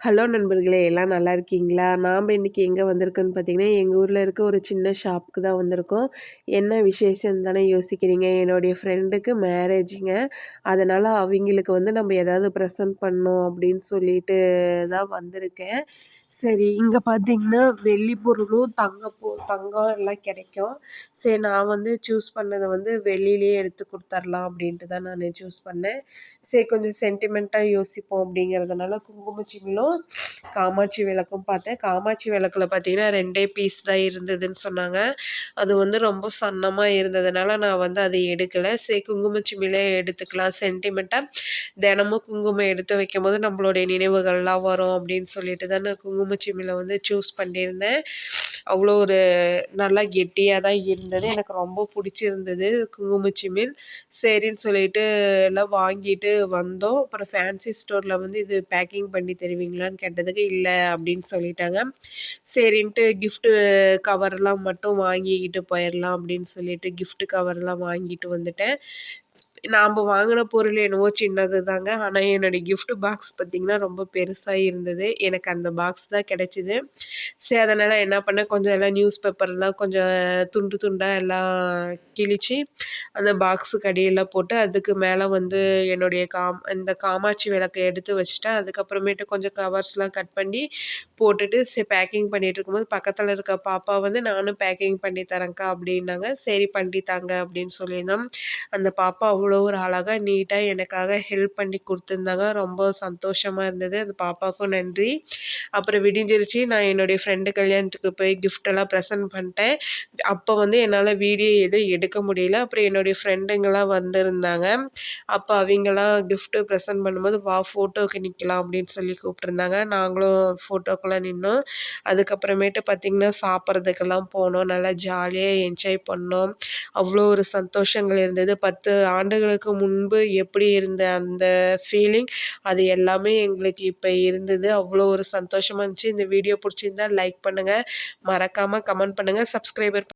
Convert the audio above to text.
Hello நண்பர்களே! எல்லாம் நல்லா இருக்கீங்களா? நாம இன்னைக்கு எங்க வந்திருக்கோன்னு பார்த்தீங்கன்னா, எங்க ஊர்ல இருக்க ஒரு சின்ன ஷாப்புக்கு தான் வந்திருக்கோம். என்ன விசேஷம்னு தானே யோசிக்கிறீங்க. என்னுடைய ஃப்ரெண்டுக்கு மேரேஜுங்க. அதனால அவிங்களுக்கு வந்து நம்ம ஏதாவது ப்ரெசென்ட் பண்ணணும் அப்படின்னு சொல்லிட்டு தான் வந்திருக்கேன். சரி, இங்க பார்த்தீங்கன்னா, வெள்ளி பொருளும், தங்கம் எல்லாம் கிடைக்கும். சரி, நான் வந்து சூஸ் பண்ணது வந்து வெள்ளியிலேயே எடுத்து குடுத்தரலாம் அப்படின்ட்டு தான் நானு சூஸ் பண்ணேன். சரி, கொஞ்சம் சென்டிமெண்ட்டா யோசிப்போம் அப்படிங்கிறதுனால குங்கும சிமிழும், காமாட்சி விளக்கும் பார்த்தேன். காமாட்சி விளக்குல பார்த்தீங்கன்னா 2டே பீஸ் தான் இருந்ததுன்னு சொன்னாங்க. அது வந்து ரொம்ப சன்னமா இருந்ததுனால நான் வந்து அதை எடுக்கல. சரி, குங்கும சிமிழே எடுத்துக்கலாம் சென்டிமெண்ட்டா தினமும் குங்குமம் எடுத்து வைக்கும்போது நம்மளுடைய நினைவுகள்லாம் வரும் அப்படின்னு சொல்லிட்டு தான் நான் குங்கும சிமிழ வந்து சூஸ் பண்ணியிருந்தேன். அவ்வளோ ஒரு நல்லா கெட்டியாக தான் இருந்தது. எனக்கு ரொம்ப பிடிச்சிருந்தது குங்கும சிமிழ். சரின்னு சொல்லிட்டு எல்லாம் வாங்கிட்டு வந்தோம். அப்புறம் ஃபேன்சி ஸ்டோரில் வந்து இது பேக்கிங் பண்ணி தருவீங்களான்னு கேட்டதுக்கு இல்லை அப்படின்னு சொல்லிட்டாங்க. சரின்ட்டு கிஃப்ட்டு கவர்லாம் மட்டும் வாங்கிக்கிட்டு போயிடலாம் அப்படின்னு சொல்லிட்டு கிஃப்ட் கவர்லாம் வாங்கிட்டு வந்துட்டேன். நாம் வாங்கின பொருள் என்னவோ சின்னது தாங்க. ஆனால் என்னுடைய கிஃப்ட் பாக்ஸ் பார்த்திங்கன்னா ரொம்ப பெருசாக இருந்தது. எனக்கு அந்த பாக்ஸ் தான் கிடச்சிது. சரி, அதனால் என்ன பண்ணேன், கொஞ்சம் எல்லாம் நியூஸ் பேப்பர்லாம் கொஞ்சம் துண்டு துண்டாக எல்லாம் கிழித்து அந்த பாக்ஸுக்கு அடியெல்லாம் போட்டு அதுக்கு மேலே வந்து என்னுடைய இந்த காமாட்சி விளக்கை எடுத்து வச்சுட்டேன். அதுக்கப்புறமேட்டு கொஞ்சம் கவர்ஸ்லாம் கட் பண்ணி போட்டுட்டு சரி பேக்கிங் பண்ணிகிட்டு இருக்கும்போது பக்கத்தில் இருக்க பாப்பா வந்து நானும் பேக்கிங் பண்ணி தரேன்க்கா அப்படின்னாங்க. சரி பண்ணி தாங்க அப்படின்னு சொல்லியிருந்தோம். அந்த பாப்பா அவ்வளோ ஒரு அழகாக நீட்டாக எனக்காக ஹெல்ப் பண்ணி கொடுத்துருந்தாங்க. ரொம்ப சந்தோஷமாக இருந்தது. அந்த பாப்பாவுக்கும் நன்றி. அப்புறம் விடிஞ்சிருச்சு. நான் என்னுடைய ஃப்ரெண்டு கல்யாணத்துக்கு போய் கிஃப்டெல்லாம் ப்ரெசென்ட் பண்ணிட்டேன். அப்போ வந்து என்னால் வீடியோ எதுவும் எடுக்க முடியல. அப்புறம் என்னுடைய ஃப்ரெண்டுங்கலாம் வந்திருந்தாங்க. அப்போ அவங்களாம் கிஃப்ட்டு ப்ரெசென்ட் பண்ணும்போது வா ஃபோட்டோவுக்கு நிற்கலாம் அப்படின்னு சொல்லி கூப்பிட்டுருந்தாங்க. நாங்களும் ஃபோட்டோக்கெல்லாம் நின்னோம். அதுக்கப்புறமேட்டு பார்த்திங்கன்னா சாப்பிட்றதுக்கெல்லாம் போனோம். நல்லா ஜாலியாக என்ஜாய் பண்ணோம். அவ்வளோ ஒரு சந்தோஷங்கள் இருந்தது. 10 ஆண்டுகளுக்கு முன்பு எப்படி இருந்த அந்த ஃபீலிங் அது எல்லாமே எங்களுக்கு இப்போ இருந்தது. அவ்வளோ ஒரு சந்தோஷமா இருந்துச்சு. இந்த வீடியோ பிடிச்சிருந்தா லைக் பண்ணுங்கள். மறக்காமல் கமெண்ட் பண்ணுங்கள். சப்ஸ்கிரைபர்